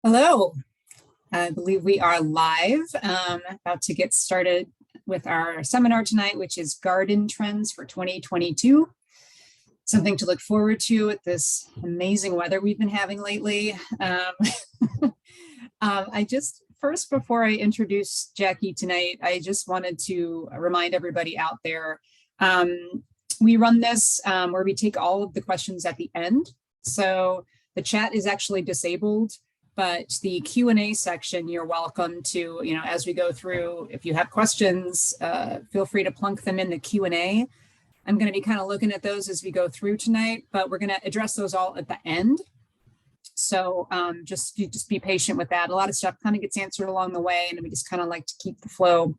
Hello, I believe we are live. About to get started with our seminar tonight, which is Garden Trends for 2022. Something to look forward to with this amazing weather we've been having lately. First, before I introduce Jackie tonight, I just wanted to remind everybody out there, we run this where we take all of the questions at the end. So the chat is actually disabled, but the Q&A section, you're welcome to, as we go through, if you have questions, feel free to plunk them in the Q&A. I'm going to be kind of looking at those as we go through tonight, but we're going to address those all at the end. So just be patient with that. A lot of stuff kind of gets answered along the way, and we just kind of like to keep the flow.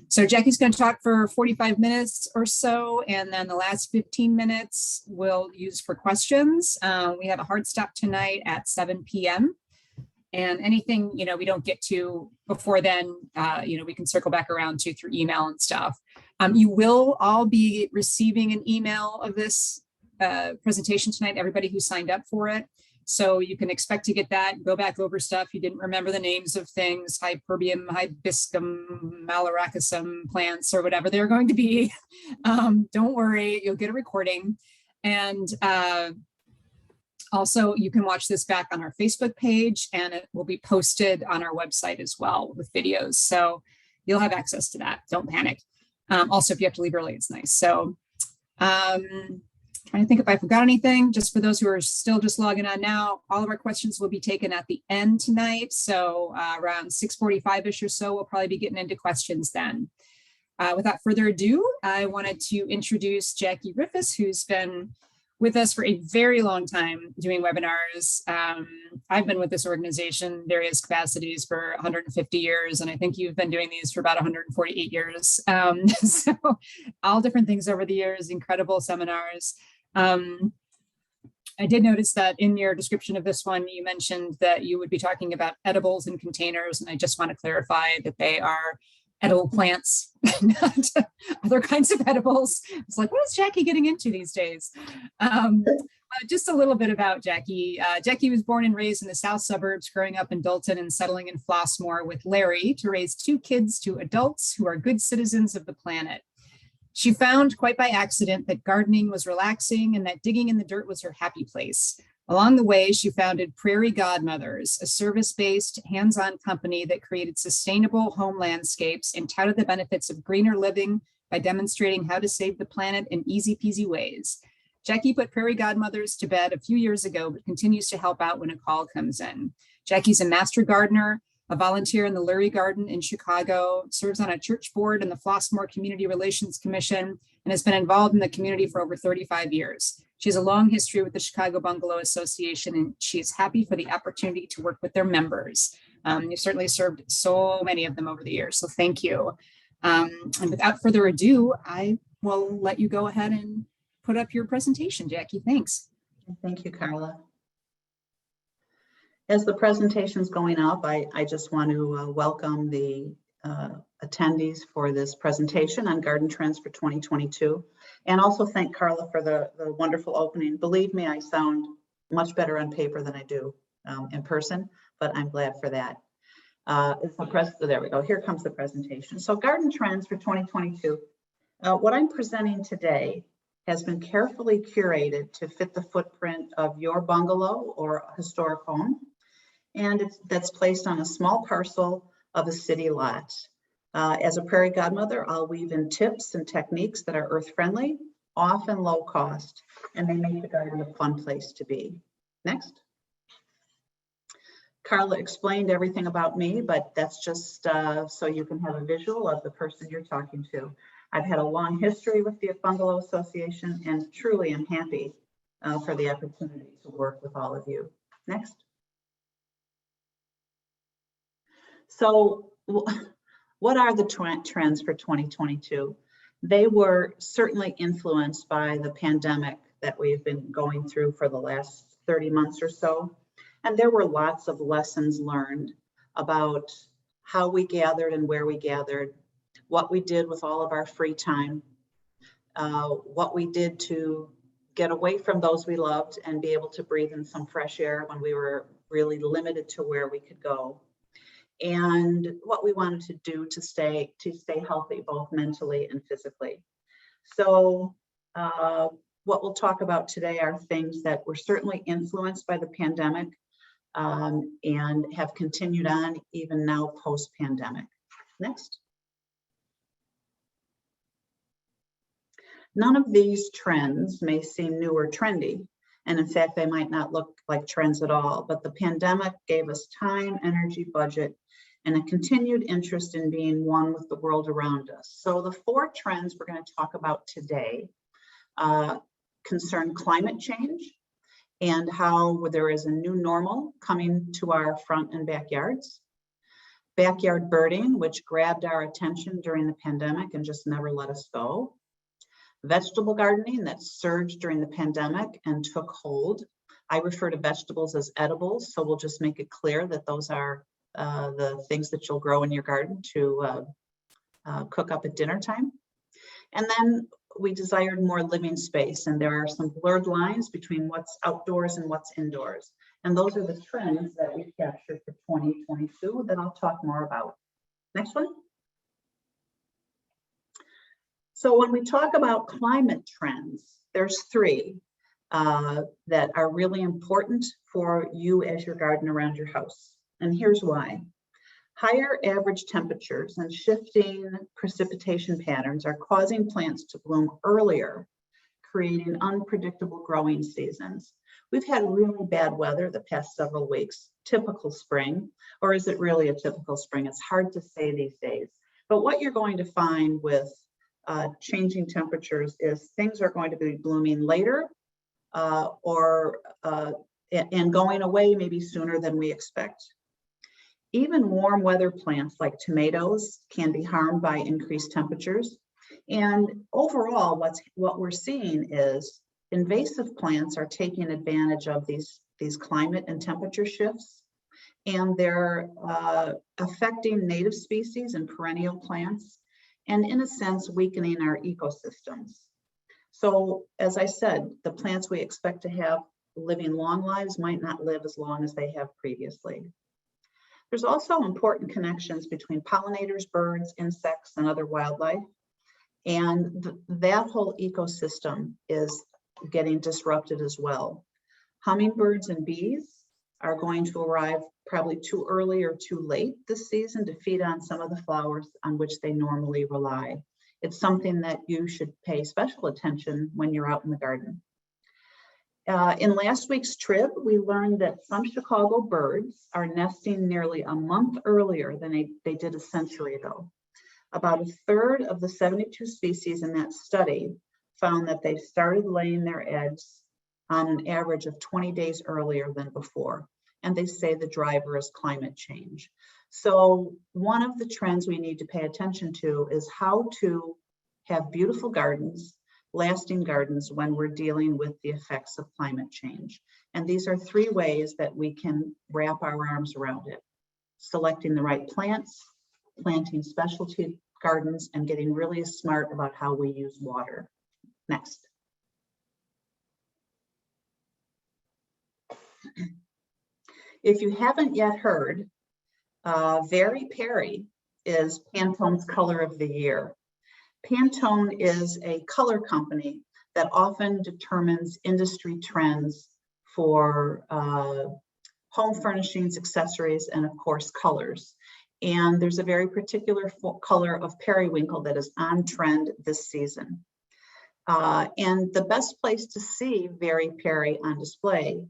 So Jackie's going to talk for 45 minutes or so, and then the last 15 minutes we'll use for questions. We have a hard stop tonight at 7 p.m. And anything, we don't get to before then, we can circle back around to through email and stuff. You will all be receiving an email of this presentation tonight, everybody who signed up for it. So you can expect to get that, go back over stuff. You didn't remember the names of things, Hyperbium, Hibiscum, Malaracusum plants, or whatever they're going to be. Don't worry, you'll get a recording. And also, you can watch this back on our Facebook page, and it will be posted on our website as well with videos. So you'll have access to that. Don't panic. Also, if you have to leave early, it's nice. So trying to think if I forgot anything. Just for those who are still just logging on now, all of our questions will be taken at the end tonight. So around 6:45-ish or so, we'll probably be getting into questions then. Without further ado, I wanted to introduce Jackie Riffice, who's been with us for a very long time doing webinars. I've been with this organization, various capacities, for 150 years, and I think you've been doing these for about 148 years. So all different things over the years, incredible seminars. I did notice that in your description of this one, you mentioned that you would be talking about edibles in containers, and I just want to clarify that they are edible plants, not other kinds of edibles. It's like, what is Jackie getting into these days? Just a little bit about Jackie. Jackie was born and raised in the south suburbs, growing up in Dalton and settling in Flossmoor with Larry to raise two kids to adults who are good citizens of the planet. She found quite by accident that gardening was relaxing and that digging in the dirt was her happy place. Along the way, she founded Prairie Godmothers, a service-based, hands-on company that created sustainable home landscapes and touted the benefits of greener living by demonstrating how to save the planet in easy-peasy ways. Jackie put Prairie Godmothers to bed a few years ago, but continues to help out when a call comes in. Jackie's a master gardener, a volunteer in the Lurie Garden in Chicago, serves on a church board in the Flossmoor Community Relations Commission, and has been involved in the community for over 35 years. She has a long history with the Chicago Bungalow Association, and she is happy for the opportunity to work with their members. You've certainly served so many of them over the years, so thank you. And without further ado, I will let you go ahead and put up your presentation, Jackie. Thanks. Thank you, Carla. As the presentation is going up, I just want to welcome the attendees for this presentation on garden trends for 2022, and also thank Carla for the wonderful opening. Believe me, I sound much better on paper than I do in person, but I'm glad for that. There we go. Here comes the presentation. So garden trends for 2022. What I'm presenting today has been carefully curated to fit the footprint of your bungalow or historic home, and that's placed on a small parcel of a city lot. As a prairie godmother, I'll weave in tips and techniques that are earth-friendly, often low cost, and they make the garden a fun place to be. Next. Carla explained everything about me, but that's just so you can have a visual of the person you're talking to. I've had a long history with the Bungalow Association and truly am happy for the opportunity to work with all of you. Next. So what are the trends for 2022? They were certainly influenced by the pandemic that we've been going through for the last 30 months or so. And there were lots of lessons learned about how we gathered and where we gathered, what we did with all of our free time, what we did to get away from those we loved and be able to breathe in some fresh air when we were really limited to where we could go, and what we wanted to do to stay healthy, both mentally and physically. So what we'll talk about today are things that were certainly influenced by the pandemic and have continued on even now post-pandemic. Next. None of these trends may seem new or trendy, and in fact, they might not look like trends at all, but the pandemic gave us time, energy, budget, and a continued interest in being one with the world around us. So the 4 trends we're going to talk about today concern climate change and how there is a new normal coming to our front and backyards. Backyard birding, which grabbed our attention during the pandemic and just never let us go. Vegetable gardening that surged during the pandemic and took hold. I refer to vegetables as edibles, so we'll just make it clear that those are the things that you'll grow in your garden to cook up at dinner time. And then we desired more living space, and there are some blurred lines between what's outdoors and what's indoors. And those are the trends that we've captured for 2022 that I'll talk more about. Next one. So when we talk about climate trends, there's 3 that are really important for you as your garden around your house. And here's why. Higher average temperatures and shifting precipitation patterns are causing plants to bloom earlier, creating unpredictable growing seasons. We've had really bad weather the past several weeks, typical spring, or is it really a typical spring? It's hard to say these days. But what you're going to find with changing temperatures is things are going to be blooming later and going away maybe sooner than we expect. Even warm weather plants like tomatoes can be harmed by increased temperatures. And overall, what we're seeing is invasive plants are taking advantage of these climate and temperature shifts, and they're affecting native species and perennial plants, and in a sense, weakening our ecosystems. So as I said, the plants we expect to have living long lives might not live as long as they have previously. There's also important connections between pollinators, birds, insects, and other wildlife. And that whole ecosystem is getting disrupted as well. Hummingbirds and bees are going to arrive probably too early or too late this season to feed on some of the flowers on which they normally rely. It's something that you should pay special attention when you're out in the garden. In last week's trip, we learned that some Chicago birds are nesting nearly a month earlier than they did a century ago. About a third of the 72 species in that study found that they started laying their eggs on an average of 20 days earlier than before. And they say the driver is climate change. So one of the trends we need to pay attention to is how to have beautiful gardens, lasting gardens, when we're dealing with the effects of climate change. And these are 3 ways that we can wrap our arms around it. Selecting the right plants, planting specialty gardens, and getting really smart about how we use water. Next. If you haven't yet heard, Very Perry is Pantone's color of the year. Pantone is a color company that often determines industry trends for home furnishings, accessories, and of course colors. And there's a very particular color of periwinkle that is on trend this season. And the best place to see Very Perry on display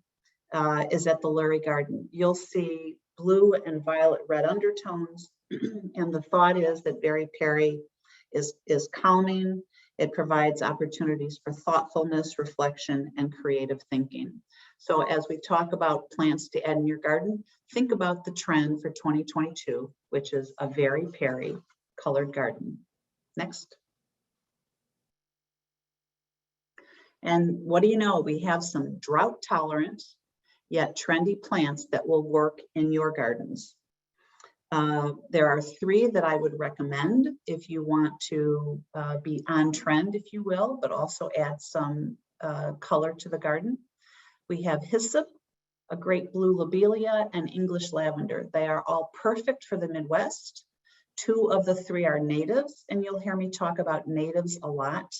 is at the Lurie Garden. You'll see blue and violet red undertones. And the thought is that Very Perry is calming. It provides opportunities for thoughtfulness, reflection, and creative thinking. So as we talk about plants to add in your garden, think about the trend for 2022, which is a Very Perry colored garden. Next. And what do you know? We have some drought tolerant, yet trendy plants that will work in your gardens. There are 3 that I would recommend if you want to be on trend, if you will, but also add some color to the garden. We have hyssop, a great blue lobelia, and English lavender. They are all perfect for the Midwest. 2 of the 3 are natives, and you'll hear me talk about natives a lot.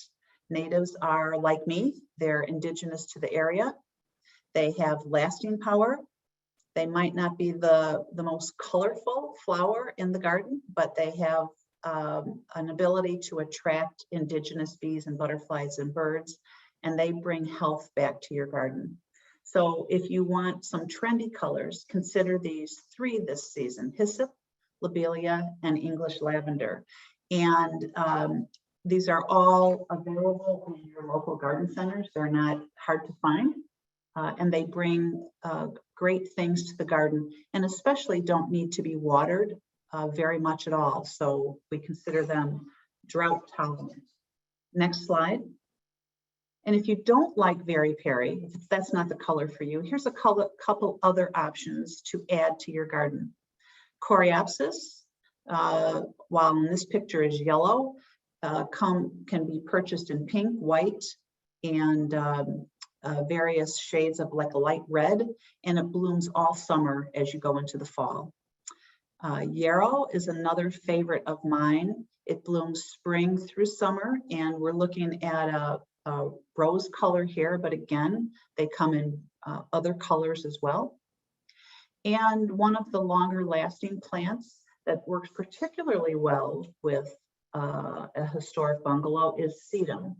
Natives are like me, they're indigenous to the area. They have lasting power. They might not be the most colorful flower in the garden, but they have an ability to attract indigenous bees and butterflies and birds, and they bring health back to your garden. So if you want some trendy colors, consider these 3 this season: hyssop, lobelia, and English lavender. And these are all available in your local garden centers. They're not hard to find, and they bring great things to the garden, and especially don't need to be watered very much at all. So we consider them drought tolerant. Next slide. And if you don't like Very Perry, if that's not the color for you, here's a couple other options to add to your garden. Coreopsis, while in this picture is yellow, can be purchased in pink, white, and various shades of like a light red, and it blooms all summer as you go into the fall. Yarrow is another favorite of mine. It blooms spring through summer, and we're looking at a rose color here, but again, they come in other colors as well. And one of the longer lasting plants that works particularly well with a historic bungalow is sedum.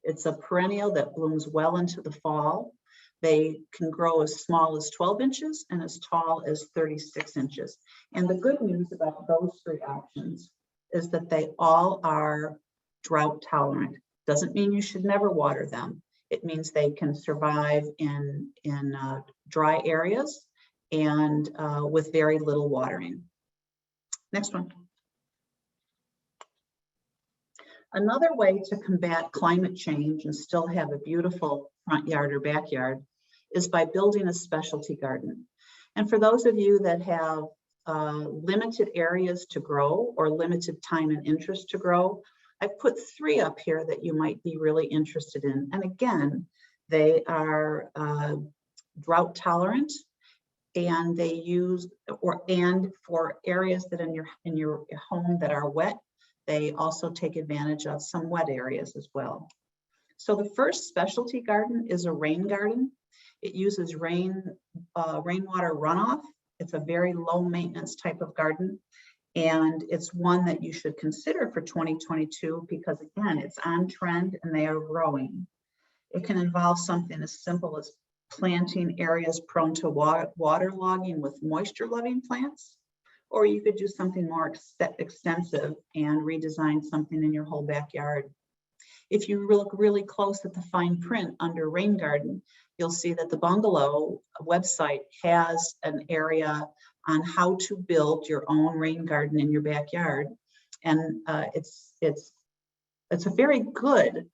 It's a perennial that blooms well into the fall. They can grow as small as 12 inches and as tall as 36 inches. And the good news about those 3 options is that they all are drought tolerant. Doesn't mean you should never water them. It means they can survive in dry areas and with very little watering. Next one. Another way to combat climate change and still have a beautiful front yard or backyard is by building a specialty garden. And for those of you that have limited areas to grow or limited time and interest to grow, I've put 3 up here that you might be really interested in. And again, they are drought tolerant, and they use and for areas that in your home that are wet, they also take advantage of some wet areas as well. So the first specialty garden is a rain garden. It uses rainwater runoff. It's a very low maintenance type of garden. And it's one that you should consider for 2022 because again, it's on trend and they are growing. It can involve something as simple as planting areas prone to waterlogging with moisture-loving plants, or you could do something more extensive and redesign something in your whole backyard. If you look really close at the fine print under rain garden, you'll see that the Bungalow website has an area on how to build your own rain garden in your backyard. And it's a very good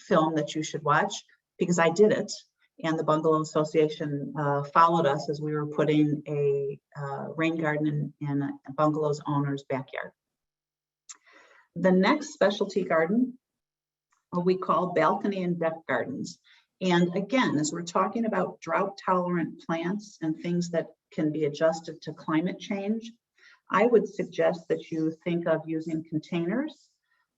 film that you should watch because I did it. And the Bungalow Association followed us as we were putting a rain garden in a bungalow's owner's backyard. The next specialty garden we call balcony and deck gardens. And again, as we're talking about drought tolerant plants and things that can be adjusted to climate change, I would suggest that you think of using containers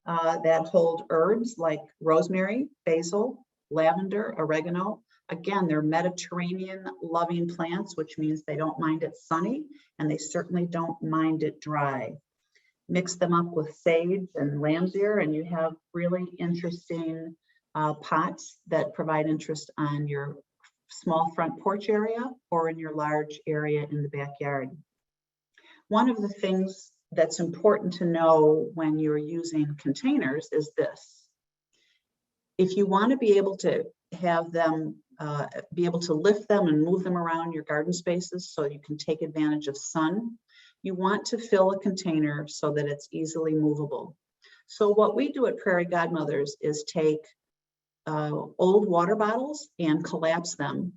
that hold herbs like rosemary, basil, lavender, oregano. Again, they're Mediterranean loving plants, which means they don't mind it sunny and they certainly don't mind it dry. Mix them up with sage and lamb's ear and you have really interesting pots that provide interest on your small front porch area or in your large area in the backyard. One of the things that's important to know when you're using containers is this. If you want to be able to have them, be able to lift them and move them around your garden spaces so you can take advantage of sun, you want to fill a container so that it's easily movable. So what we do at Prairie Godmothers is take old water bottles and collapse them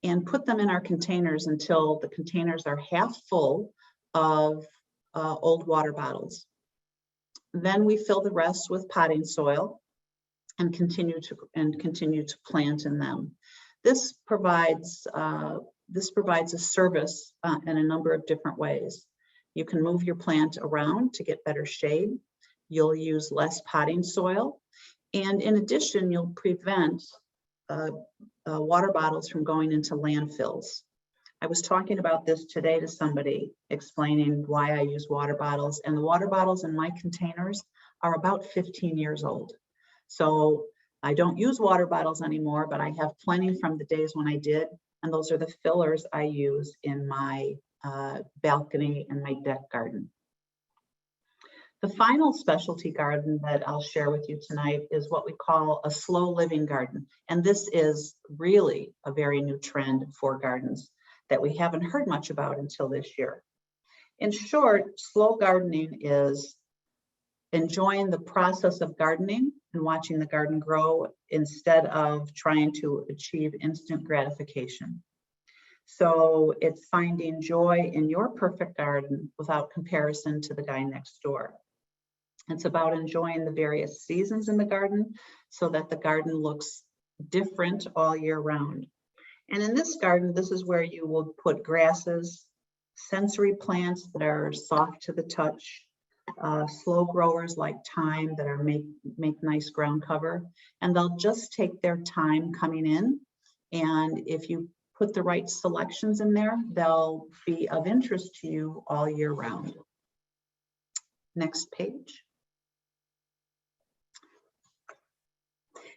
and put them in our containers until the containers are half full of old water bottles. Then we fill the rest with potting soil and continue to plant in them. This provides a service in a number of different ways. You can move your plant around to get better shade. You'll use less potting soil. And in addition, you'll prevent water bottles from going into landfills. I was talking about this today to somebody, explaining why I use water bottles, and the water bottles in my containers are about 15 years old. So I don't use water bottles anymore, but I have plenty from the days when I did, and those are the fillers I use in my balcony and my deck garden. The final specialty garden that I'll share with you tonight is what we call a slow living garden. And this is really a very new trend for gardens that we haven't heard much about until this year. In short, slow gardening is enjoying the process of gardening and watching the garden grow instead of trying to achieve instant gratification. So it's finding joy in your perfect garden without comparison to the guy next door. It's about enjoying the various seasons in the garden so that the garden looks different all year round. And in this garden, this is where you will put grasses, sensory plants that are soft to the touch, slow growers like thyme that are make nice ground cover, and they'll just take their time coming in. And if you put the right selections in there, they'll be of interest to you all year round. Next page.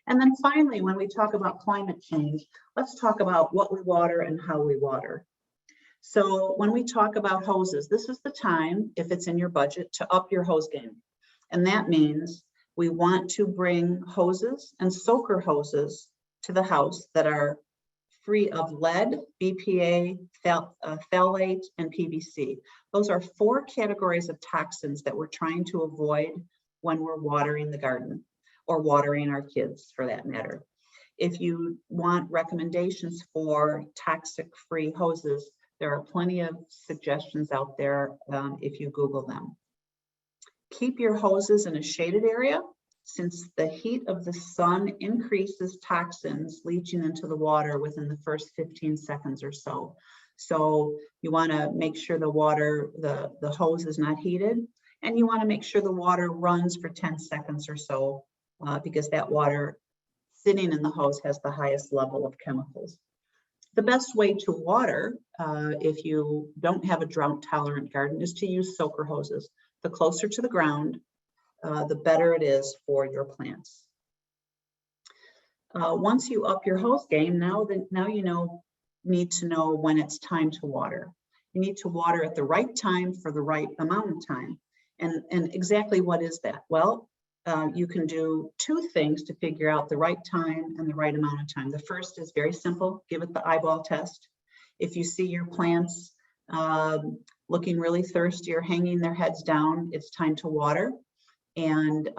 And then finally, when we talk about climate change, let's talk about what we water and how we water. So when we talk about hoses, this is the time, if it's in your budget, to up your hose game. And that means we want to bring hoses and soaker hoses to the house that are free of lead, BPA, phthalate, and PVC. Those are 4 categories of toxins that we're trying to avoid when we're watering the garden, or watering our kids for that matter. If you want recommendations for toxic-free hoses, there are plenty of suggestions out there if you Google them. Keep your hoses in a shaded area, since the heat of the sun increases toxins leaching into the water within the first 15 seconds or so. So you want to make sure the water, the hose is not heated, and you want to make sure the water runs for 10 seconds or so, because that water sitting in the hose has the highest level of chemicals. The best way to water, if you don't have a drought tolerant garden, is to use soaker hoses. The closer to the ground, the better it is for your plants. Once you up your hose game, now you need to know when it's time to water. You need to water at the right time for the right amount of time. And exactly what is that? Well, you can do 2 things to figure out the right time and the right amount of time. The first is very simple, give it the eyeball test. If you see your plants looking really thirsty or hanging their heads down, it's time to water. And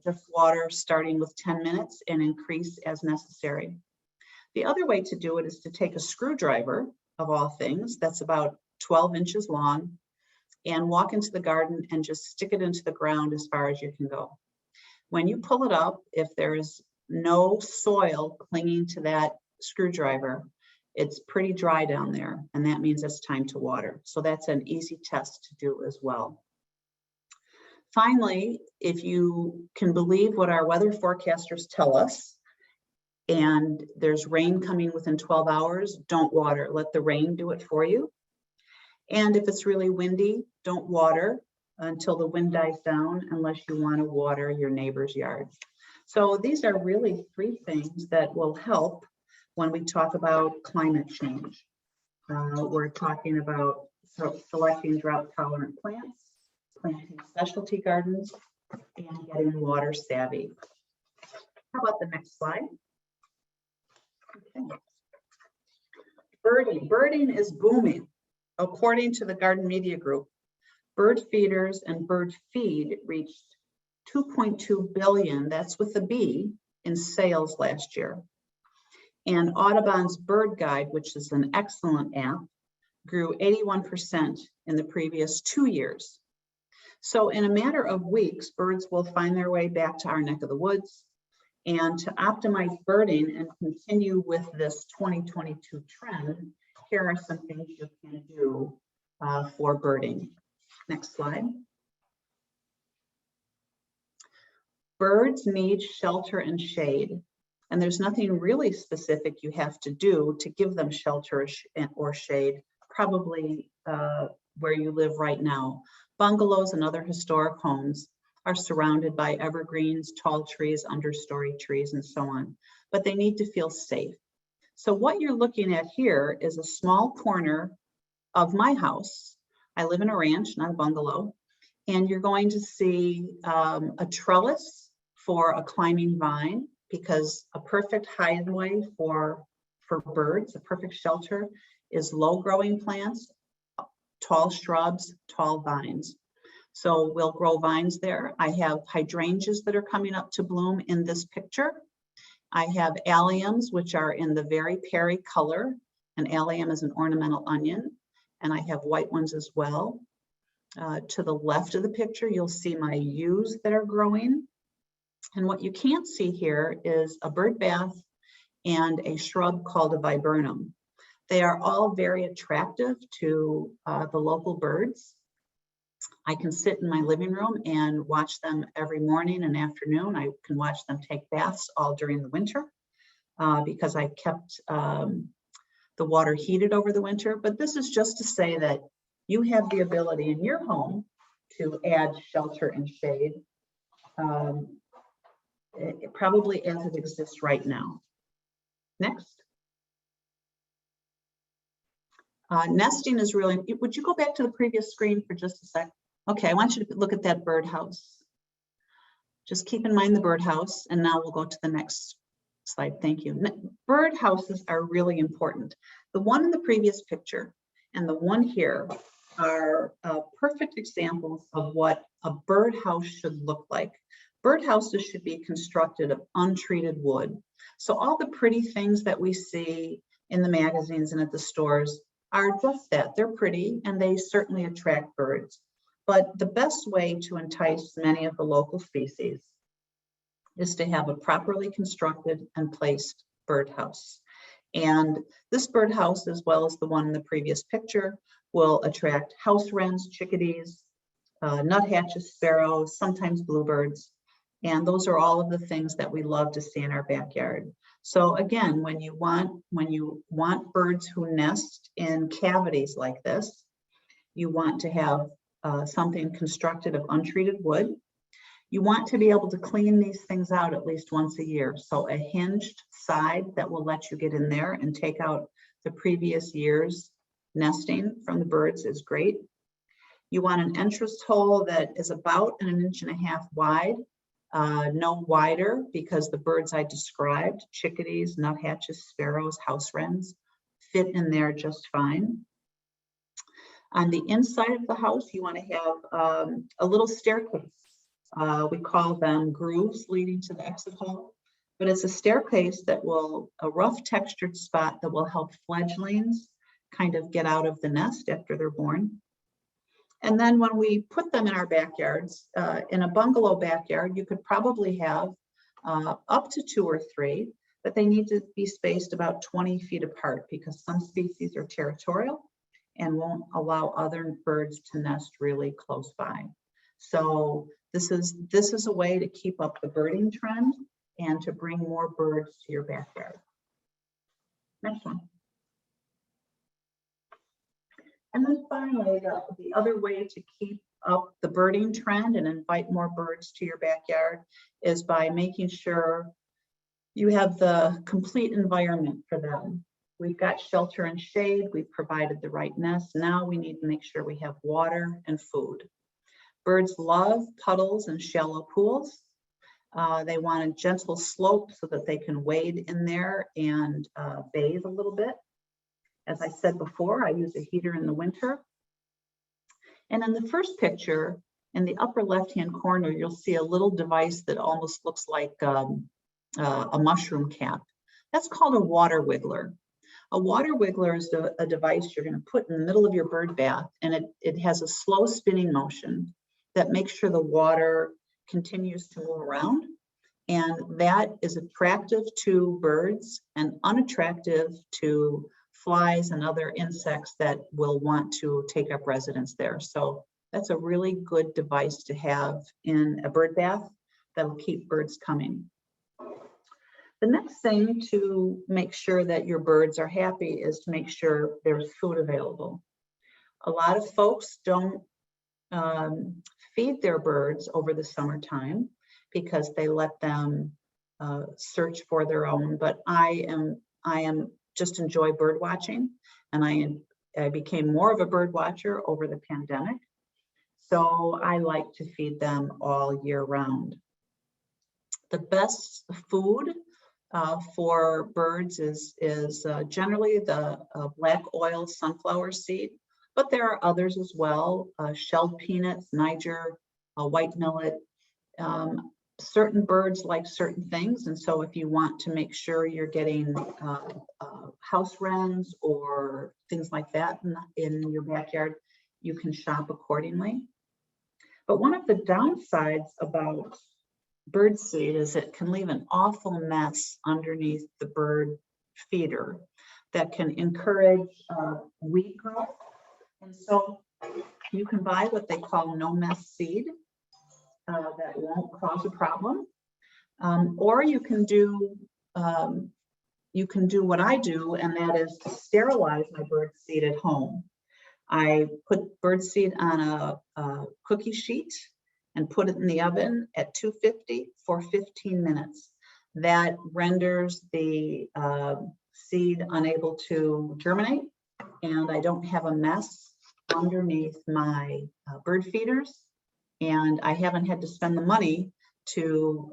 just water starting with 10 minutes and increase as necessary. The other way to do it is to take a screwdriver, of all things, that's about 12 inches long, and walk into the garden and just stick it into the ground as far as you can go. When you pull it up, if there's no soil clinging to that screwdriver, it's pretty dry down there, and that means it's time to water. So that's an easy test to do as well. Finally, if you can believe what our weather forecasters tell us, and there's rain coming within 12 hours, don't water. Let the rain do it for you. And if it's really windy, don't water until the wind dies down, unless you want to water your neighbor's yard. So these are really 3 things that will help when we talk about climate change. We're talking about selecting drought-tolerant plants, planting specialty gardens, and getting water savvy. How about the next slide? Okay. Birding. Birding is booming. According to the Garden Media Group, bird feeders and bird feed reached 2.2 billion, that's with a B, in sales last year. And Audubon's Bird Guide, which is an excellent app, grew 81% in the previous 2 years. So in a matter of weeks, birds will find their way back to our neck of the woods, And to optimize birding and continue with this 2022 trend, here are some things you can do for birding. Next slide. Birds need shelter and shade, and there's nothing really specific you have to do to give them shelter or shade, probably where you live right now. Bungalows and other historic homes are surrounded by evergreens, tall trees, understory trees, and so on, but they need to feel safe. So what you're looking at here is a small corner of my house. I live in a ranch, not a bungalow, and you're going to see a trellis for a climbing vine, because a perfect hideaway for birds, a perfect shelter, is low growing plants, tall shrubs, tall vines. So we'll grow vines there. I have hydrangeas that are coming up to bloom in this picture. I have alliums, which are in the very Prairie color. An allium is an ornamental onion, and I have white ones as well. To the left of the picture, you'll see my yews that are growing. And what you can't see here is a bird bath and a shrub called a viburnum. They are all very attractive to the local birds. I can sit in my living room and watch them every morning and afternoon. I can watch them take baths all during the winter because I kept the water heated over the winter. But this is just to say that you have the ability in your home to add shelter and shade, probably as it exists right now. Next. Nesting is really, would you go back to the previous screen for just a sec? Okay, I want you to look at that birdhouse. Just keep in mind the birdhouse, and now we'll go to the next slide. Thank you. Birdhouses are really important. The one in the previous picture and the one here are perfect examples of what a birdhouse should look like. Birdhouses should be constructed of untreated wood. So all the pretty things that we see in the magazines and at the stores are just that. They're pretty and they certainly attract birds. But the best way to entice many of the local species is to have a properly constructed and placed birdhouse. And this birdhouse, as well as the one in the previous picture, will attract house wrens, chickadees, nuthatches, sparrows, sometimes bluebirds. And those are all of the things that we love to see in our backyard. So again, when you want birds who nest in cavities like this, you want to have something constructed of untreated wood. You want to be able to clean these things out at least once a year. So a hinged side that will let you get in there and take out the previous year's nesting from the birds is great. You want an entrance hole that is about 1.5 inches wide, no wider, because the birds I described, chickadees, nuthatches, sparrows, house wrens, fit in there just fine. On the inside of the house, you want to have a little staircase. We call them grooves leading to the exit hole, but it's a staircase that will, a rough textured spot that will help fledglings kind of get out of the nest after they're born. And then when we put them in our backyards, in a bungalow backyard, you could probably have up to 2 or 3, but they need to be spaced about 20 feet apart because some species are territorial and won't allow other birds to nest really close by. So this is a way to keep up the birding trend and to bring more birds to your backyard. Next one. And then finally, the other way to keep up the birding trend and invite more birds to your backyard is by making sure you have the complete environment for them. We've got shelter and shade, we've provided the right nest. Now we need to make sure we have water and food. Birds love puddles and shallow pools. They want a gentle slope so that they can wade in there and bathe a little bit. As I said before, I use a heater in the winter. And in the first picture, in the upper left-hand corner, you'll see a little device that almost looks like a mushroom cap. That's called a water wiggler. A water wiggler is a device you're going to put in the middle of your bird bath, and it has a slow spinning motion that makes sure the water continues to move around. And that is attractive to birds and unattractive to flies and other insects that will want to take up residence there. So that's a really good device to have in a bird bath that will keep birds coming. The next thing to make sure that your birds are happy is to make sure there's food available. A lot of folks don't feed their birds over the summertime because they let them search for their own. But I am just enjoy bird watching, and I became more of a bird watcher over the pandemic. So I like to feed them all year round. The best food for birds is generally the black oil sunflower seed, but there are others as well, shelled peanuts, Niger, white millet. Certain birds like certain things, and so if you want to make sure you're getting house wrens or things like that in your backyard, you can shop accordingly. But one of the downsides about bird seed is it can leave an awful mess underneath the bird feeder that can encourage weed growth. And so you can buy what they call no mess seed that won't cause a problem, or you can do what I do, and that is to sterilize my bird seed at home. I put bird seed on a cookie sheet and put it in the oven at 250 for 15 minutes. That renders the seed unable to germinate, and I don't have a mess underneath my bird feeders, and I haven't had to spend the money to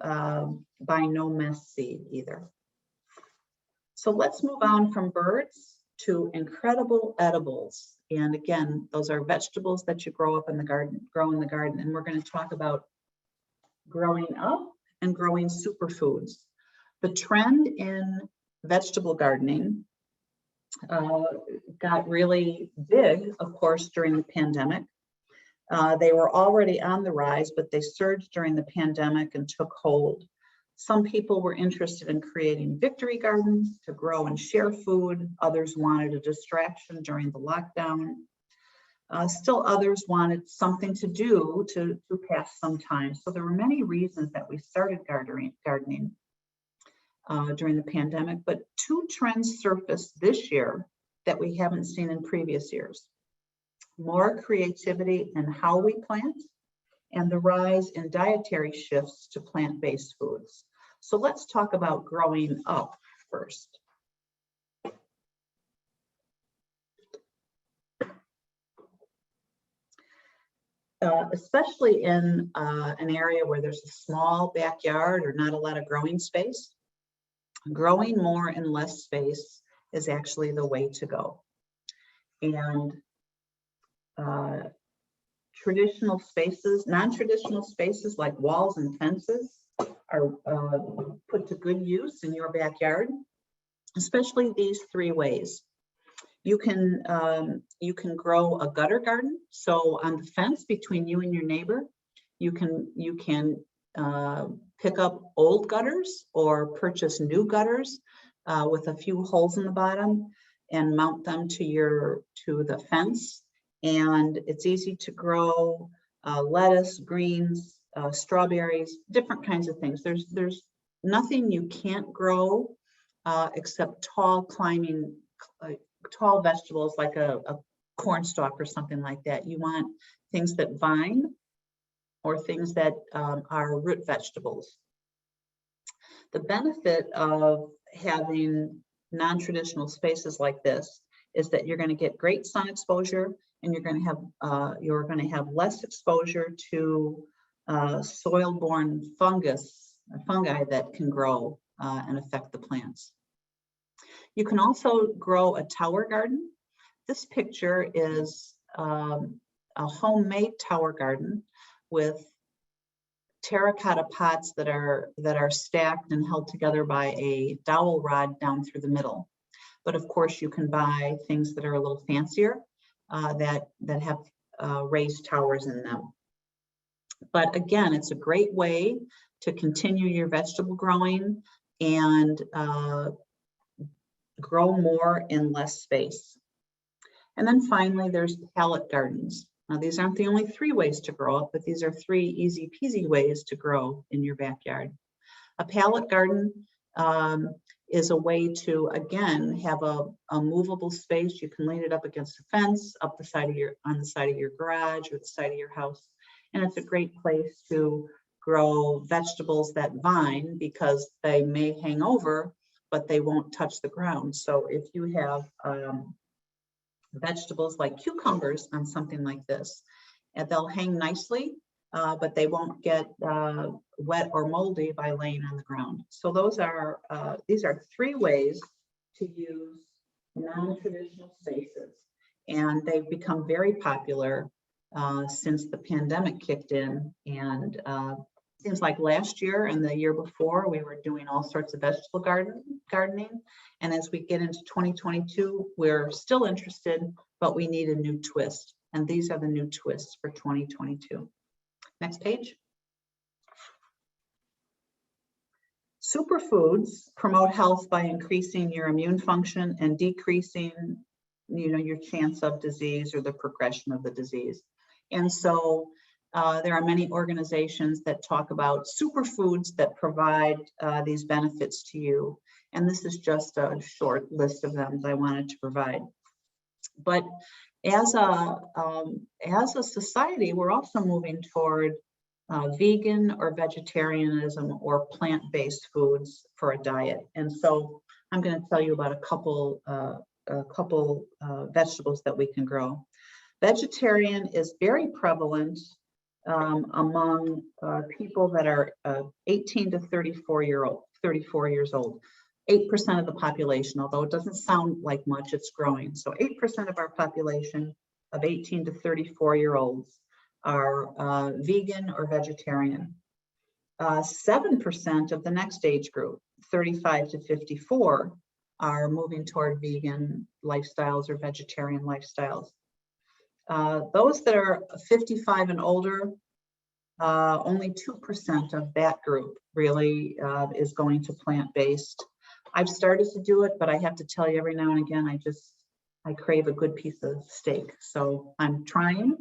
buy no mess seed either. So let's move on from birds to incredible edibles. And again, those are vegetables that you grow in the garden. And we're going to talk about growing up and growing superfoods. The trend in vegetable gardening got really big, of course, during the pandemic. They were already on the rise, but they surged during the pandemic and took hold. Some people were interested in creating victory gardens to grow and share food. Others wanted a distraction during the lockdown. Still others wanted something to do to pass some time. So there were many reasons that we started gardening during the pandemic, but two trends surfaced this year that we haven't seen in previous years. More creativity in how we plant, and the rise in dietary shifts to plant-based foods. So let's talk about growing up first. Especially in an area where there's a small backyard or not a lot of growing space, growing more in less space is actually the way to go. And traditional spaces, non-traditional spaces like walls and fences are put to good use in your backyard, especially these three ways. You can grow a gutter garden. So on the fence between you and your neighbor, you can pick up old gutters or purchase new gutters with a few holes in the bottom and mount them to the fence. And it's easy to grow lettuce, greens, strawberries, different kinds of things. There's nothing you can't grow except tall vegetables like a corn stalk or something like that. You want things that vine or things that are root vegetables. The benefit of having non-traditional spaces like this is that you're going to get great sun exposure, and you're going to have less exposure to soil-borne fungi that can grow and affect the plants. You can also grow a tower garden. This picture is a homemade tower garden with terracotta pots that are stacked and held together by a dowel rod down through the middle. But of course, you can buy things that are a little fancier that have raised towers in them. But again, it's a great way to continue your vegetable growing and grow more in less space. And then finally, there's pallet gardens. Now, these aren't the only 3 ways to grow up, but these are 3 easy peasy ways to grow in your backyard. A pallet garden is a way to, again, have a movable space. You can lean it up against the fence, up the side of on the side of your garage or the side of your house. And it's a great place to grow vegetables that vine because they may hang over, but they won't touch the ground. So if you have vegetables like cucumbers on something like this, and they'll hang nicely, but they won't get wet or moldy by laying on the ground. So these are 3 ways to use non-traditional spaces, and they've become very popular since the pandemic kicked in. And seems like last year and the year before, we were doing all sorts of vegetable gardening. And as we get into 2022, we're still interested, but we need a new twist. And these are the new twists for 2022. Next page. Superfoods promote health by increasing your immune function and decreasing, your chance of disease or the progression of the disease. And so there are many organizations that talk about superfoods that provide these benefits to you. And this is just a short list of them that I wanted to provide. But as a society, we're also moving toward vegan or vegetarianism or plant-based foods for a diet. And so I'm going to tell you about a couple vegetables that we can grow. Vegetarian is very prevalent among people that are 18 to 34 years old. 8% of the population, although it doesn't sound like much, it's growing. So 8% of our population of 18 to 34-year-olds are vegan or vegetarian. 7% of the next age group, 35 to 54, are moving toward vegan lifestyles or vegetarian lifestyles. Those that are 55 and older, only 2% of that group really is going to plant-based. I've started to do it, but I have to tell you, every now and again, I crave a good piece of steak. So I'm trying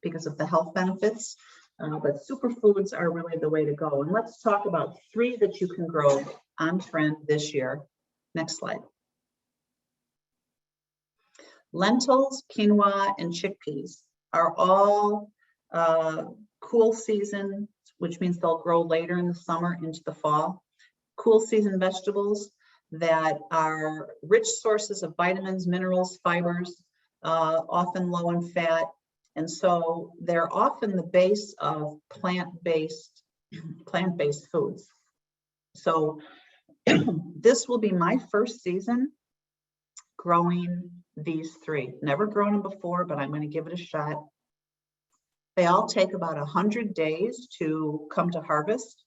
because of the health benefits, but superfoods are really the way to go. And let's talk about 3 that you can grow on trend this year. Next slide. Lentils, quinoa, and chickpeas are all cool season, which means they'll grow later in the summer into the fall. Cool season vegetables that are rich sources of vitamins, minerals, fibers, often low in fat. And so they're often the base of plant-based foods. So this will be my first season growing these 3. Never grown them before, but I'm going to give it a shot. They all take about 100 days to come to harvest.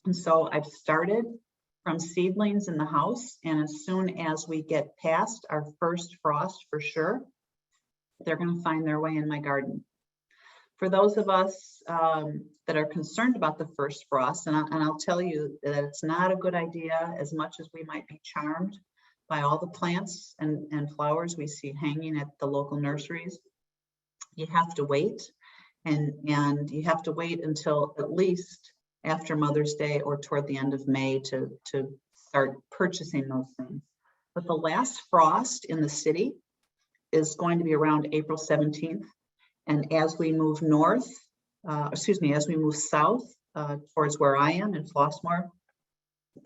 And so I've started from seedlings in the house. And as soon as we get past our first frost, for sure, they're going to find their way in my garden. For those of us that are concerned about the first frost, and I'll tell you that it's not a good idea, as much as we might be charmed by all the plants and flowers we see hanging at the local nurseries. You have to wait, and you have to wait until at least after Mother's Day or toward the end of May to start purchasing those things. But the last frost in the city is going to be around April 17th. And as we move north, as we move south towards where I am in Flossmoor,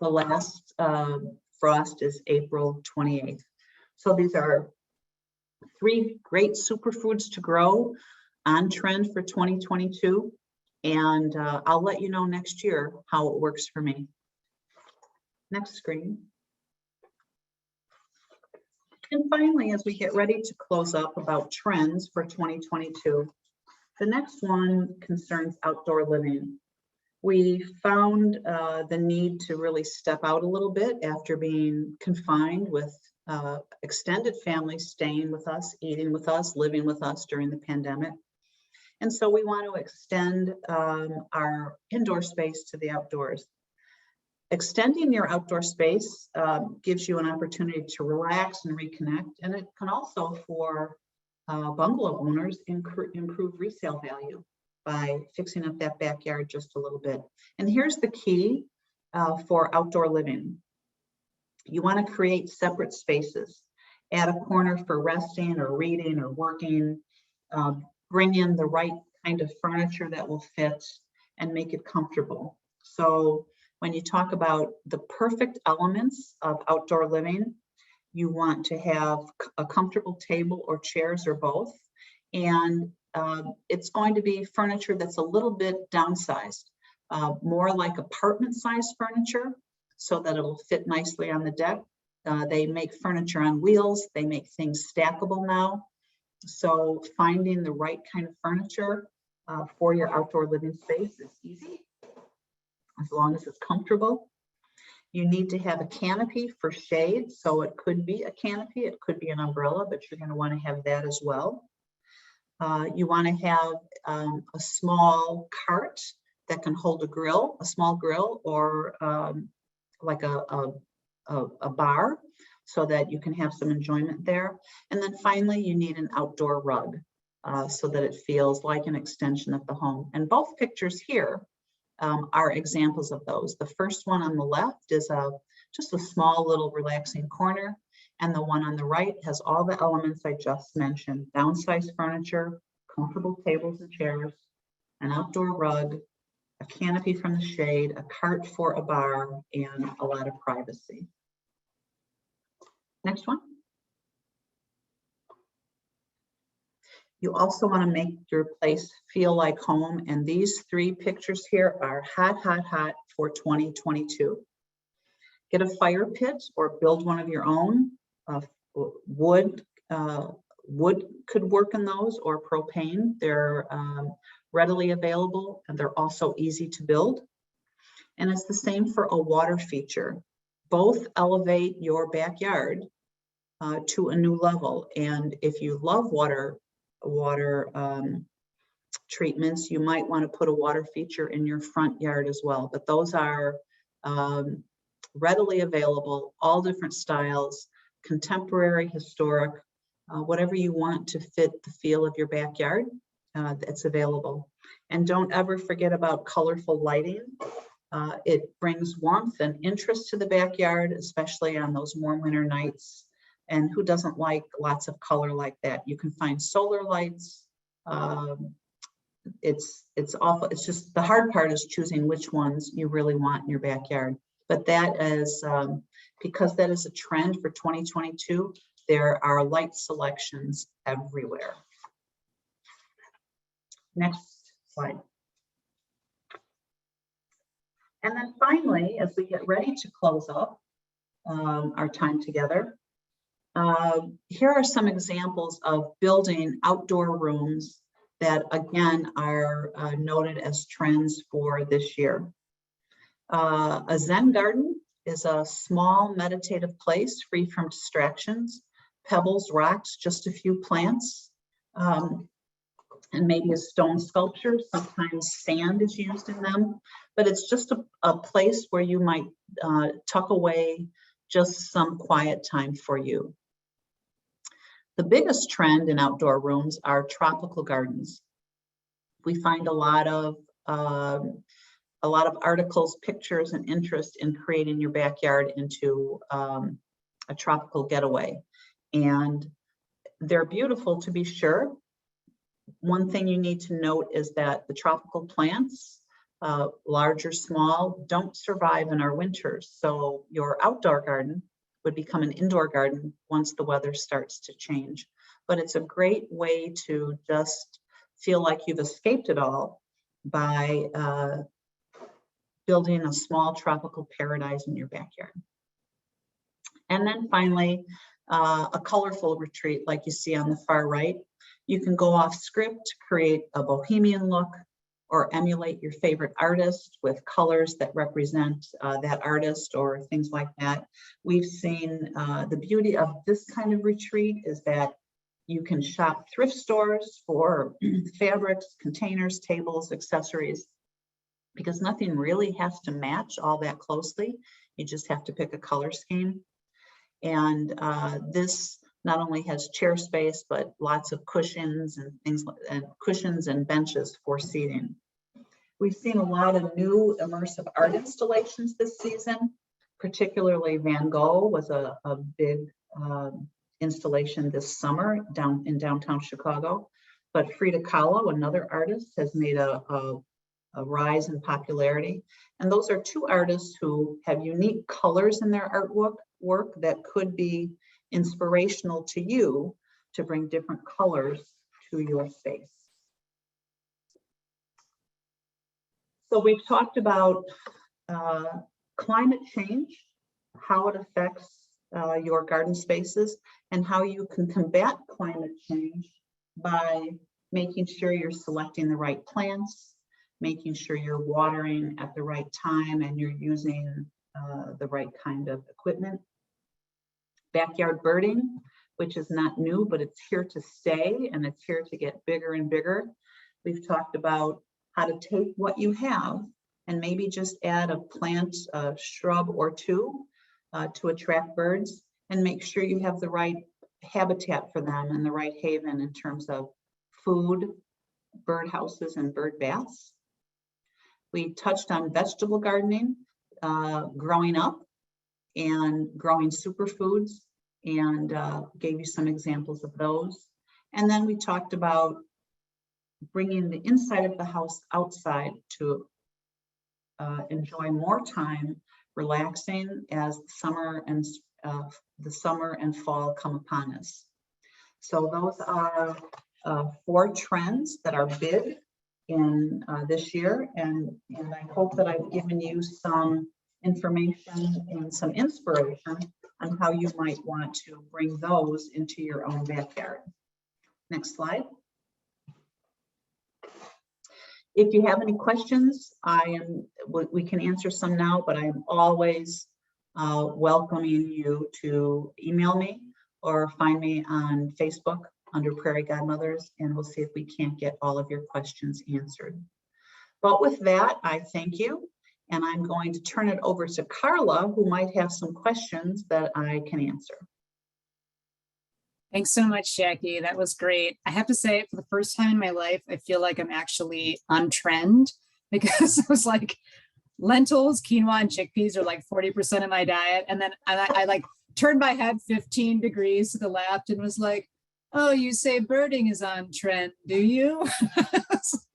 the last frost is April 28th. So these are 3 great superfoods to grow on trend for 2022. And I'll let you know next year how it works for me. Next screen. And finally, as we get ready to close up about trends for 2022, the next one concerns outdoor living. We found the need to really step out a little bit after being confined with extended families staying with us, eating with us, living with us during the pandemic. And so we want to extend our indoor space to the outdoors. Extending your outdoor space gives you an opportunity to relax and reconnect, and it can also, for bungalow owners, improve resale value by fixing up that backyard just a little bit. And here's the key for outdoor living. You want to create separate spaces. Add a corner for resting or reading or working. Bring in the right kind of furniture that will fit and make it comfortable. So when you talk about the perfect elements of outdoor living, you want to have a comfortable table or chairs or both. And it's going to be furniture that's a little bit downsized, more like apartment-sized furniture, so that it'll fit nicely on the deck. They make furniture on wheels. They make things stackable now. So finding the right kind of furniture for your outdoor living space is easy, as long as it's comfortable. You need to have a canopy for shade. So it could be a canopy, it could be an umbrella, but you're going to want to have that as well. You want to have a small cart that can hold a grill, a small grill, or like a bar, so that you can have some enjoyment there. And then finally, you need an outdoor rug so that it feels like an extension of the home. And both pictures here are examples of those. The first one on the left is just a small little relaxing corner, and the one on the right has all the elements I just mentioned: downsized furniture, comfortable tables and chairs, an outdoor rug, a canopy from the shade, a cart for a bar, and a lot of privacy. Next one. You also want to make your place feel like home, and these three pictures here are hot, hot, hot for 2022. Get a fire pit or build one of your own. Wood could work in those, or propane. They're readily available, and they're also easy to build. And it's the same for a water feature. Both elevate your backyard to a new level. And if you love water treatments, you might want to put a water feature in your front yard as well. But those are readily available, all different styles, contemporary, historic, whatever you want to fit the feel of your backyard, it's available. And don't ever forget about colorful lighting. It brings warmth and interest to the backyard, especially on those warm winter nights. And who doesn't like lots of color like that? You can find solar lights. It's just the hard part is choosing which ones you really want in your backyard. But that is, because that is a trend for 2022, there are light selections everywhere. Next slide. And then finally, as we get ready to close up our time together, here are some examples of building outdoor rooms that, again, are noted as trends for this year. A Zen garden is a small meditative place free from distractions, pebbles, rocks, just a few plants, and maybe a stone sculpture. Sometimes sand is used in them, but it's just a place where you might tuck away just some quiet time for you. The biggest trend in outdoor rooms are tropical gardens. We find a lot of articles, pictures, and interest in creating your backyard into a tropical getaway. And they're beautiful, to be sure. One thing you need to note is that the tropical plants, large or small, don't survive in our winters. So your outdoor garden would become an indoor garden once the weather starts to change. But it's a great way to just feel like you've escaped it all by building a small tropical paradise in your backyard. And then finally, a colorful retreat like you see on the far right. You can go off script, create a bohemian look, or emulate your favorite artist with colors that represent that artist or things like that. We've seen the beauty of this kind of retreat is that You can shop thrift stores for fabrics, containers, tables, accessories, because nothing really has to match all that closely. You just have to pick a color scheme. And this not only has chair space, but lots of cushions and things, and cushions and benches for seating. We've seen a lot of new immersive art installations this season, particularly Van Gogh was a big installation this summer in downtown Chicago. But Frida Kahlo, another artist, has made a rise in popularity. And those are two artists who have unique colors in their artwork that could be inspirational to you to bring different colors to your space. So we've talked about climate change, how it affects your garden spaces, and how you can combat climate change by making sure you're selecting the right plants, making sure you're watering at the right time, and you're using the right kind of equipment. Backyard birding, which is not new, but it's here to stay, and it's here to get bigger and bigger. We've talked about how to take what you have and maybe just add a plant, a shrub or two to attract birds, and make sure you have the right habitat for them and the right haven in terms of food, bird houses, and bird baths. We touched on vegetable gardening, growing up and growing superfoods, and gave you some examples of those. And then we talked about bringing the inside of the house outside to enjoy more time relaxing as the summer and fall come upon us. So those are 4 trends that are big in this year, and I hope that I've given you some information and some inspiration on how you might want to bring those into your own backyard. Next slide. If you have any questions, we can answer some now, but I'm always welcoming you to email me or find me on Facebook under Prairie Godmothers, and we'll see if we can't get all of your questions answered. But with that, I thank you, and I'm going to turn it over to Carla, who might have some questions that I can answer. Thanks so much, Jackie. That was great. I have to say, for the first time in my life, I feel like I'm actually on trend, because I was like, lentils, quinoa, and chickpeas are like 40% of my diet. And then I like turned my head 15 degrees to the left and was like, oh, you say birding is on trend, do you?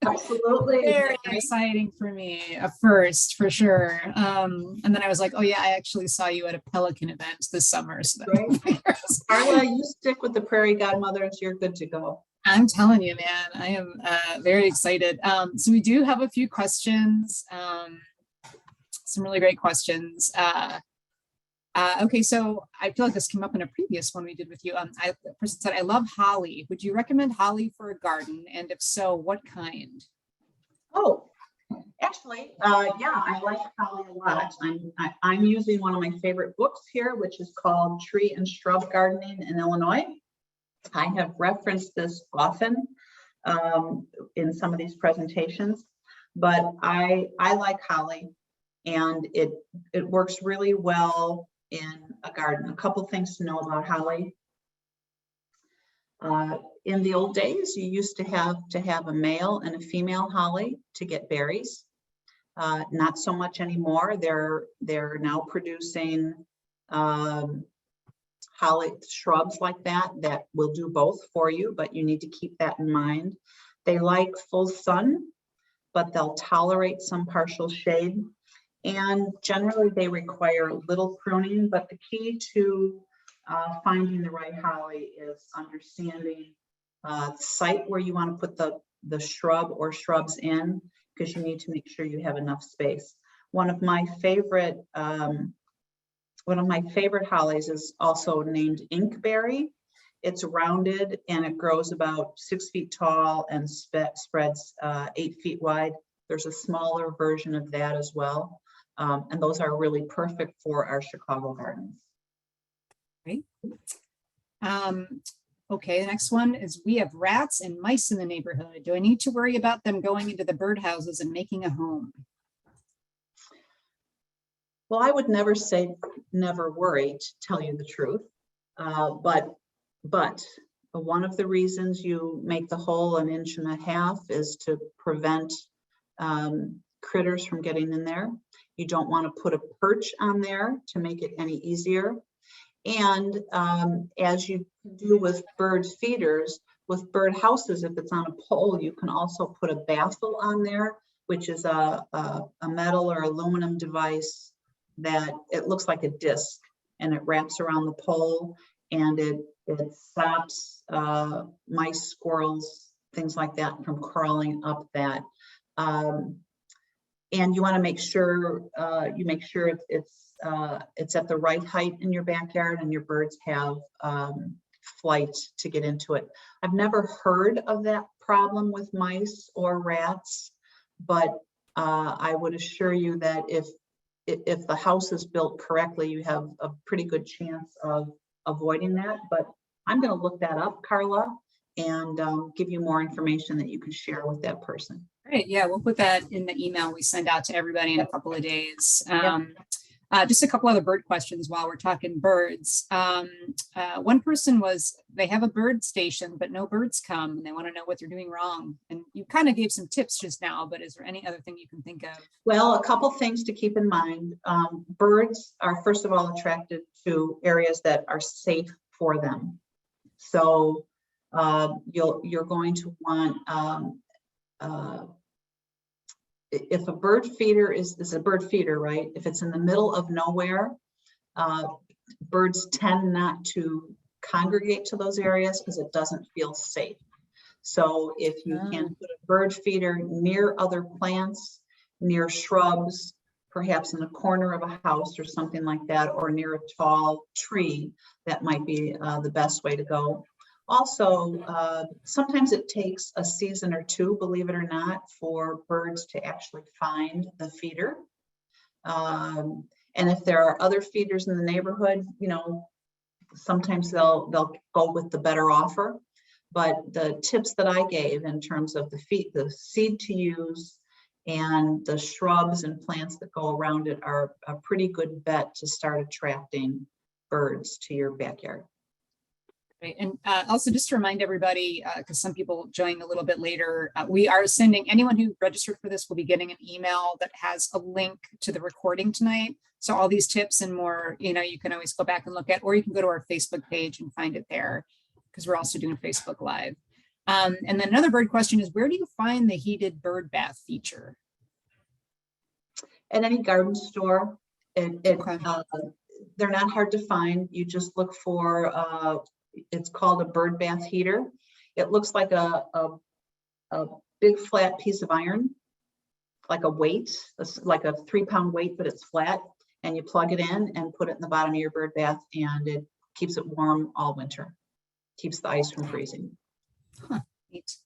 Absolutely. Very exciting for me, a first for sure. And then I was like, oh yeah, I actually saw you at a pelican event this summer. So right. Carla, you stick with the Prairie Godmothers, you're good to go. I'm telling you, man, I am very excited. So we do have a few questions, some really great questions. Okay, so I feel like this came up in a previous one we did with you. The person said, I love holly. Would you recommend holly for a garden? And if so, what kind? Oh, actually, yeah, I like holly a lot. I'm using one of my favorite books here, which is called Tree and Shrub Gardening in Illinois. I have referenced this often in some of these presentations, but I like holly, and it works really well in a garden. A couple things to know about holly. In the old days, you used to have a male and a female holly to get berries. Not so much anymore. They're now producing holly shrubs like that will do both for you, but you need to keep that in mind. They like full sun, but they'll tolerate some partial shade. And generally they require little pruning, but the key to finding the right holly is understanding the site where you want to put the shrub or shrubs in, because you need to make sure you have enough space. One of my favorite hollies is also named Inkberry. It's rounded and it grows about 6 feet tall and spreads 8 feet wide. There's a smaller version of that as well. And those are really perfect for our Chicago gardens. Great. Okay, the next one is we have rats and mice in the neighborhood. Do I need to worry about them going into the birdhouses and making a home? Well, I would never say never worry, to tell you the truth. But one of the reasons you make the hole 1.5 inches is to prevent critters from getting in there. You don't want to put a perch on there to make it any easier. And as you do with bird feeders, with bird houses, if it's on a pole, you can also put a baffle on there, which is a metal or aluminum device that it looks like a disc, and it wraps around the pole, and it stops mice, squirrels, things like that from crawling up that. And you want to make sure it's at the right height in your backyard, and your birds have flight to get into it. I've never heard of that problem with mice or rats, but I would assure you that if the house is built correctly, you have a pretty good chance of avoiding that. But I'm going to look that up, Carla, and give you more information that you can share with that person. Great. Yeah, we'll put that in the email we send out to everybody in a couple of days. Just a couple other bird questions while we're talking birds. One person they have a bird station, but no birds come, and they want to know what they're doing wrong. And you kind of gave some tips just now, but is there any other thing you can think of? Well, a couple things to keep in mind. Birds are, first of all, attracted to areas that are safe for them. So you're going to want, if a bird feeder is a bird feeder, right? If it's in the middle of nowhere, birds tend not to congregate to those areas because it doesn't feel safe. So if you can put a bird feeder near other plants, near shrubs, perhaps in a corner of a house or something like that, or near a tall tree, that might be the best way to go. Also, sometimes it takes a season or two, believe it or not, for birds to actually find the feeder. And if there are other feeders in the neighborhood, sometimes they'll go with the better offer. But the tips that I gave in terms of the seed to use and the shrubs and plants that go around it are a pretty good bet to start attracting birds to your backyard. Right. And also just to remind everybody, because some people joined a little bit later, we are sending anyone who registered for this will be getting an email that has a link to the recording tonight. So all these tips and more, you can always go back and look at, or you can go to our Facebook page and find it there, because we're also doing Facebook Live. And then another bird question is, where do you find the heated bird bath feature? At any garden store. Okay. They're not hard to find. You just look for it's called a bird bath heater. It looks like a big flat piece of iron, like a weight, like a 3-pound weight, but it's flat, and you plug it in and put it in the bottom of your bird bath, and it keeps it warm all winter, keeps the ice from freezing. Huh, neat.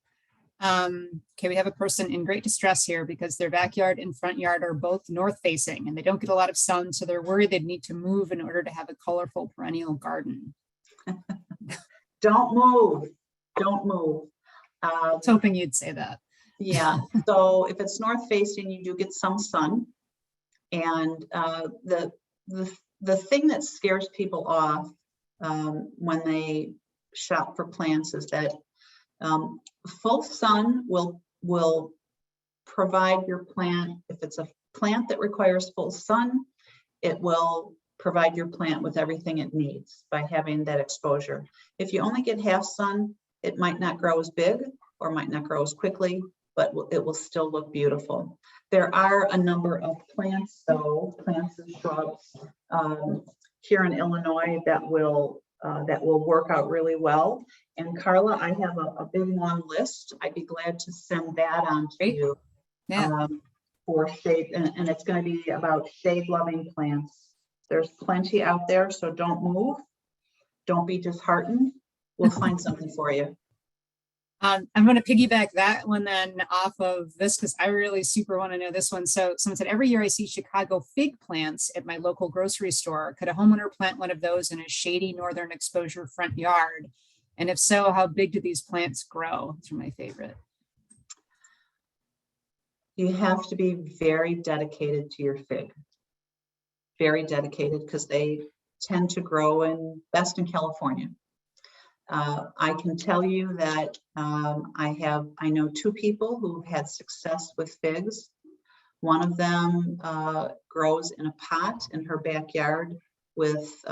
Okay, we have a person in great distress here because their backyard and front yard are both north facing and they don't get a lot of sun, so they're worried they'd need to move in order to have a colorful perennial garden. Don't move. I was hoping you'd say that. Yeah, so if it's north facing, you do get some sun. And the thing that scares people off when they shop for plants is that full sun will provide your plant. If it's a plant that requires full sun, it will provide your plant with everything it needs by having that exposure. If you only get half sun, it might not grow as big or might not grow as quickly, but it will still look beautiful. There are a number of plants and shrubs here in Illinois that will work out really well. And Carla, I have a big long list. I'd be glad to send that on to you. Yeah. For shade, and it's going to be about shade-loving plants. There's plenty out there, so don't move. Don't be disheartened. We'll find something for you. I'm going to piggyback that one then off of this because I really super want to know this one. So someone said, every year I see Chicago fig plants at my local grocery store. Could a homeowner plant one of those in a shady northern exposure front yard? And if so, how big do these plants grow? Those are my favorite. You have to be very dedicated to your fig. Very dedicated, because they tend to grow best in California. I can tell you that I know 2 people who've had success with figs. One of them grows in a pot in her backyard with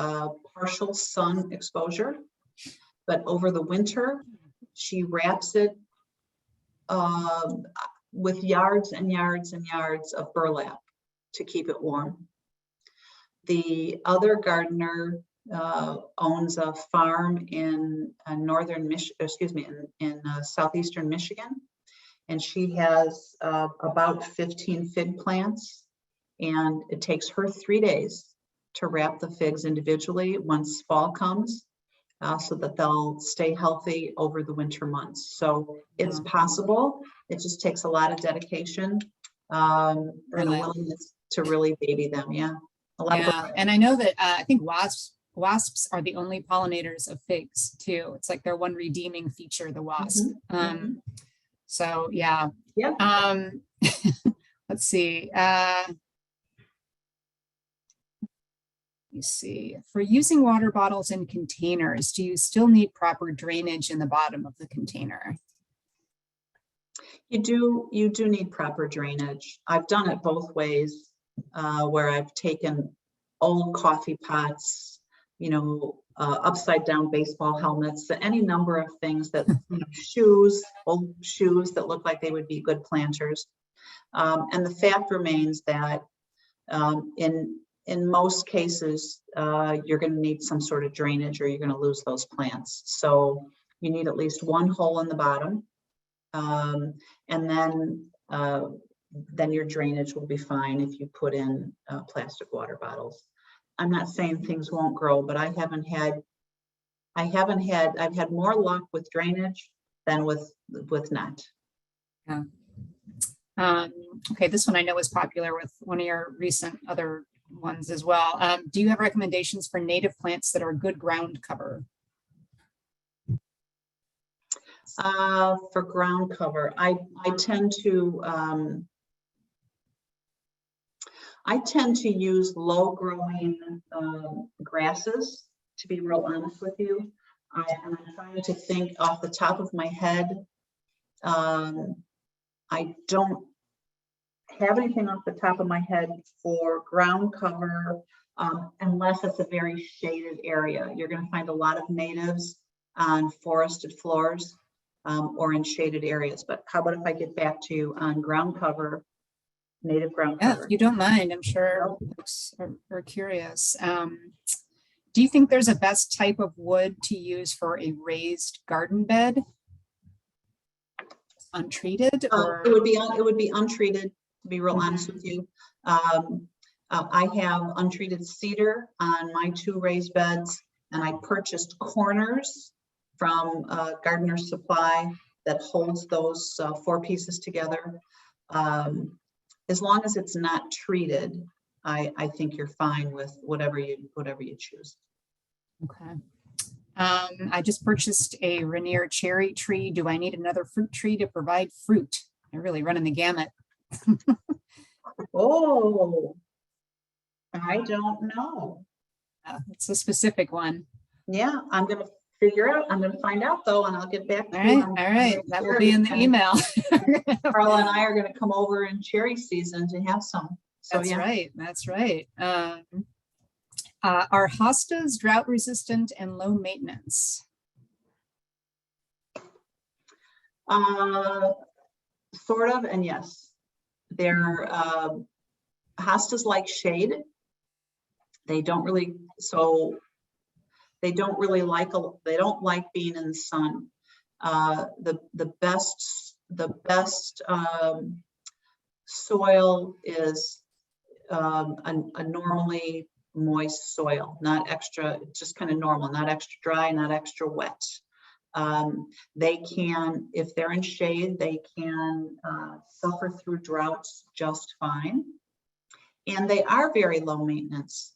partial sun exposure, but over the winter, she wraps it with yards and yards and yards of burlap to keep it warm. The other gardener owns a farm in southeastern Michigan, and she has about 15 fig plants, and it takes her 3 days to wrap the figs individually once fall comes, so that they'll stay healthy over the winter months. So it's possible. It just takes a lot of dedication and a willingness to really baby them. Yeah. And I know that I think wasps are the only pollinators of figs too. It's like their one redeeming feature, the wasp. So yeah. Let's see. You see, for using water bottles in containers, do you still need proper drainage in the bottom of the container? You do need proper drainage. I've done it both ways, where I've taken old coffee pots, upside down baseball helmets, any number of things that, old shoes that look like they would be good planters. And the fact remains that in most cases, you're going to need some sort of drainage, or you're going to lose those plants. So you need at least one hole in the bottom, and then your drainage will be fine if you put in plastic water bottles. I'm not saying things won't grow, but I've had more luck with drainage than with not. Yeah. Okay, this one I know is popular with one of your recent other ones as well. Do you have recommendations for native plants that are good ground cover? For ground cover, I tend to use low growing grasses, to be real honest with you. I'm trying to think off the top of my head. I don't have anything off the top of my head for ground cover, unless it's a very shaded area. You're going to find a lot of natives on forested floors, or in shaded areas. But how about if I get back to you on ground cover, native ground cover? Yeah, if you don't mind, I'm sure folks are curious. Do you think there's a best type of wood to use for a raised garden bed? Untreated, or it would be untreated, to be real honest with you. I have untreated cedar on my 2 raised beds, and I purchased corners from Gardener's Supply that holds those 4 pieces together. As long as it's not treated, I think you're fine with whatever you choose. Okay. I just purchased a Rainier cherry tree. Do I need another fruit tree to provide fruit? They're really running the gamut. Oh, I don't know. It's a specific one. Yeah, I'm going to find out though, and I'll get back to you. All right. That will be in the email. Carla and I are going to come over in cherry season to have some. So, that's right. That's right. Are hostas drought resistant and low maintenance? Sort of, and yes. They're hostas like shade. They don't like being in the sun. The best soil is a normally moist soil, not extra, just kind of normal, not extra dry, not extra wet. They can, if they're in shade, they can suffer through droughts just fine. And they are very low maintenance.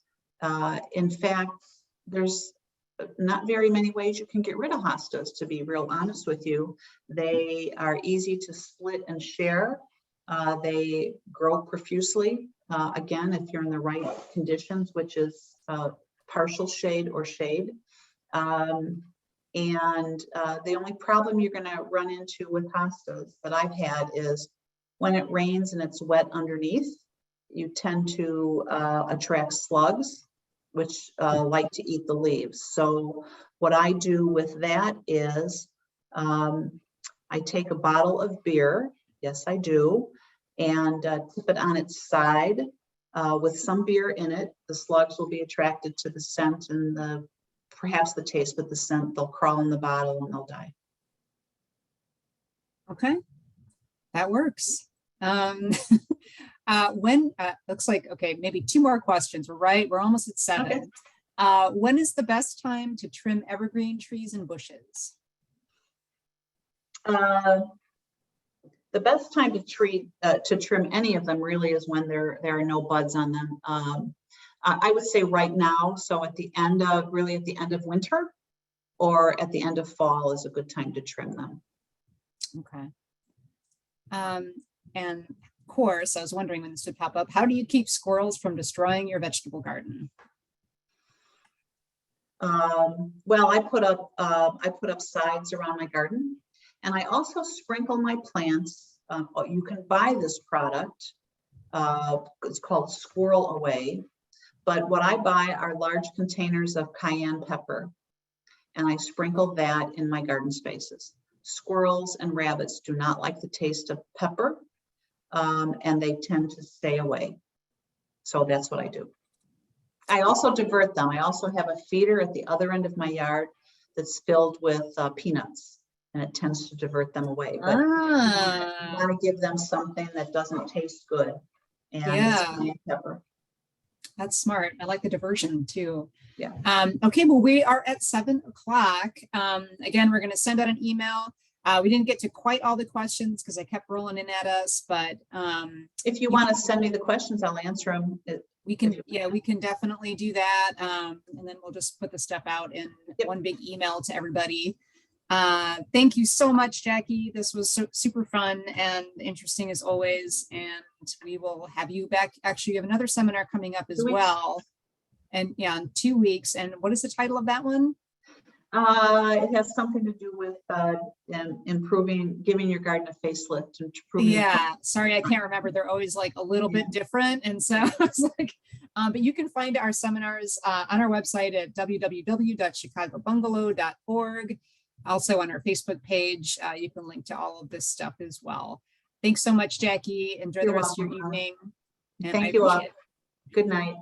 In fact, there's not very many ways you can get rid of hostas, to be real honest with you. They are easy to split and share. They grow profusely. Again, if you're in the right conditions, which is partial shade or shade. And the only problem you're going to run into with hostas that I've had is when it rains and it's wet underneath, you tend to attract slugs, which like to eat the leaves. So what I do with that is I take a bottle of beer, yes I do, and tip it on its side with some beer in it. The slugs will be attracted to the scent and perhaps the taste, but the scent, they'll crawl in the bottle and they'll die. Okay, that works. Looks like, okay, maybe 2 more questions. We're almost at 7. Okay. When is the best time to trim evergreen trees and bushes? The best time to trim any of them really is when there are no buds on them. I would say right now, so at the end of winter or at the end of fall is a good time to trim them. Okay. And of course, I was wondering when this would pop up, how do you keep squirrels from destroying your vegetable garden? Well, I put up sides around my garden, and I also sprinkle my plants. You can buy this product. It's called Squirrel Away. But what I buy are large containers of cayenne pepper, and I sprinkle that in my garden spaces. Squirrels and rabbits do not like the taste of pepper, and they tend to stay away. So that's what I do. I also divert them. I also have a feeder at the other end of my yard that's filled with peanuts, and it tends to divert them away. But I want to give them something that doesn't taste good, and it's cayenne pepper. That's smart. I like the diversion too. Yeah. Okay, well, we are at 7 o'clock. Again, we're going to send out an email. We didn't get to quite all the questions because I kept rolling in at us, but if you want to send me the questions, I'll answer them. We can definitely do that. And then we'll just put the stuff out in one big email to everybody. Thank you so much, Jackie. This was super fun and interesting as always. And we will have you back. Actually, you have another seminar coming up as well. And in 2 weeks. And what is the title of that one? It has something to do with giving your garden a facelift. Sorry, I can't remember. They're always like a little bit different. And so it's like, but you can find our seminars on our website at www.chicagobungalow.org. Also on our Facebook page, you can link to all of this stuff as well. Thanks so much, Jackie. Enjoy the rest of your evening. Thank you all. Good night.